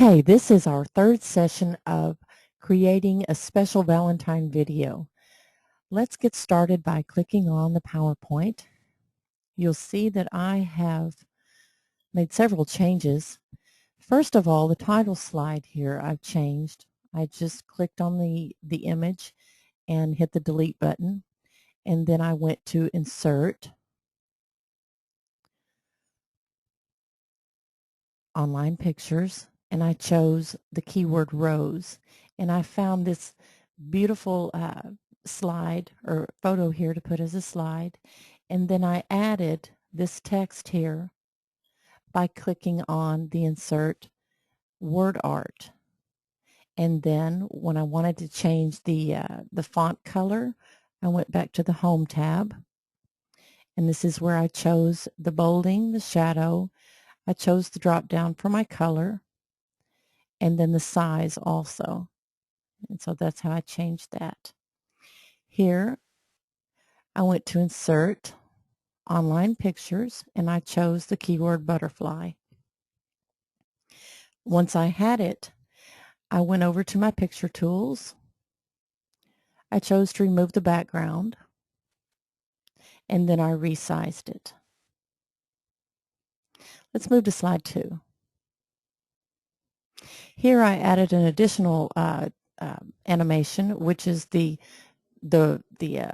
Okay, this is our third session of creating a special Valentine video. Let's get started by clicking on the PowerPoint. You'll see that I have made several changes. First of all, the title slide here I've changed. I just clicked on the image and hit the delete button, and then I went to Insert, Online Pictures, and I chose the keyword Rose, and I found this beautiful slide or photo here to put as a slide, and then I added this text here by clicking on the Insert Word Art. And then when I wanted to change the font color, I went back to the Home tab, and this is where I chose the bolding, the shadow. I chose the drop down for my color, and then the size also. And so that's how I changed that. Here, I went to Insert, Online Pictures, and I chose the keyword butterfly. Once I had it, I went over to my picture tools. I chose to remove the background, and then I resized it. Let's move to slide 2. Here I added an additional animation, which is the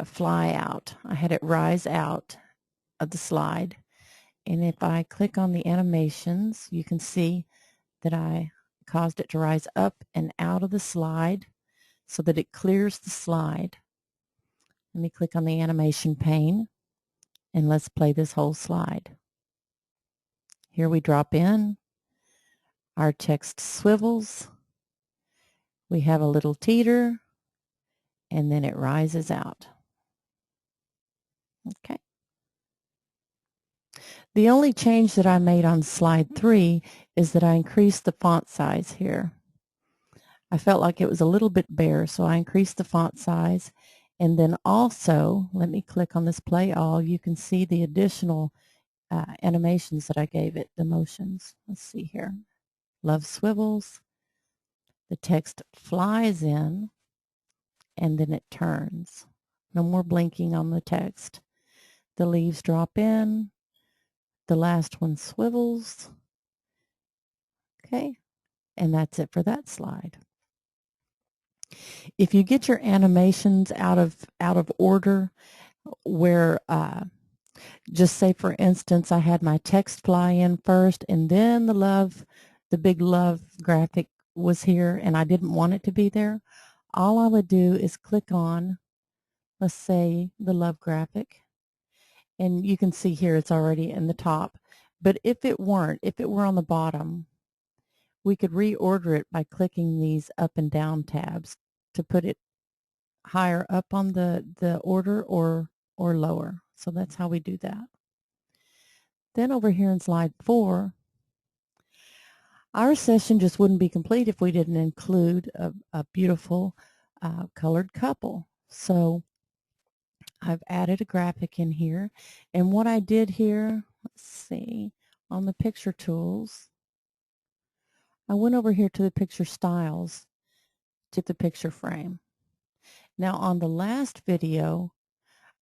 fly out. I had it rise out of the slide, and if I click on the animations, you can see that I caused it to rise up and out of the slide so that it clears the slide. Let me click on the animation pane, and let's play this whole slide. Here we drop in, our text swivels, we have a little teeter, and then it rises out. Okay. The only change that I made on slide 3 is that I increased the font size here. I felt like it was a little bit bare, so I increased the font size. And then also, let me click on this play all. You can see the additional animations that I gave it, the motions. Let's see here. Love swivels. The text flies in, and then it turns. No more blinking on the text. The leaves drop in. The last one swivels. Okay, and that's it for that slide. If you get your animations out of order, where just say for instance I had my text fly in first, and then the big love graphic was here, and I didn't want it to be there, all I would do is click on, let's say, the love graphic, and you can see here it's already in the top. But if it were on the bottom, we could reorder it by clicking these up and down tabs to put it higher up on the order or lower. So that's how we do that. Then over here in slide 4, our session just wouldn't be complete if we didn't include a beautiful colored couple. So I've added a graphic in here, and what I did here, let's see, on the picture tools, I went over here to the picture styles to the picture frame. Now on the last video,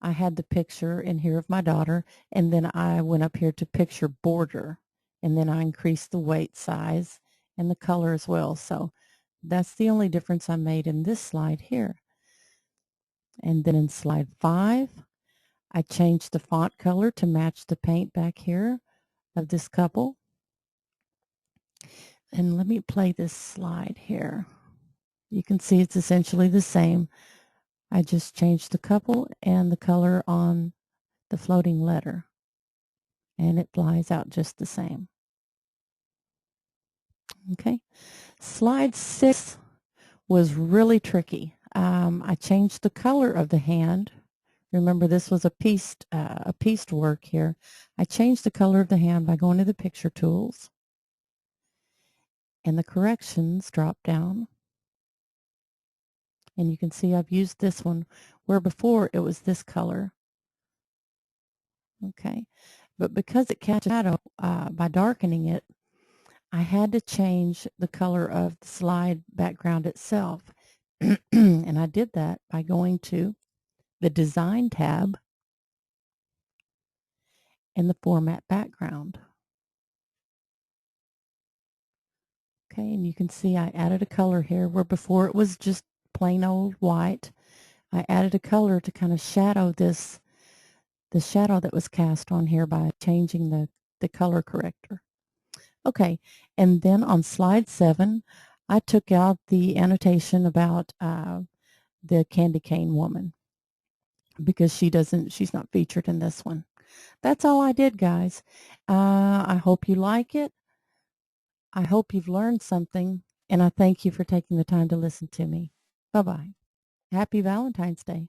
I had the picture in here of my daughter, and then I went up here to picture border, and then I increased the weight size and the color as well. So that's the only difference I made in this slide here. And then in slide 5, I changed the font color to match the paint back here of this couple. And let me play this slide here. You can see it's essentially the same. I just changed the couple and the color on the floating letter, and it flies out just the same. Okay, slide 6 was really tricky. I changed the color of the hand. Remember, this was a pieced work here. I changed the color of the hand by going to the picture tools, and the corrections drop down. And you can see I've used this one where before it was this color. Okay, but because it casts shadow by darkening it, I had to change the color of the slide background itself. And I did that by going to the Design tab and the Format Background. Okay, and you can see I added a color here where before it was just plain old white. I added a color to kind of shadow this, the shadow that was cast on here by changing the color corrector. Okay, and then on slide 7, I took out the annotation about the candy cane woman because she's not featured in this one. That's all I did, guys. I hope you like it. I hope you've learned something, and I thank you for taking the time to listen to me. Bye-bye. Happy Valentine's Day.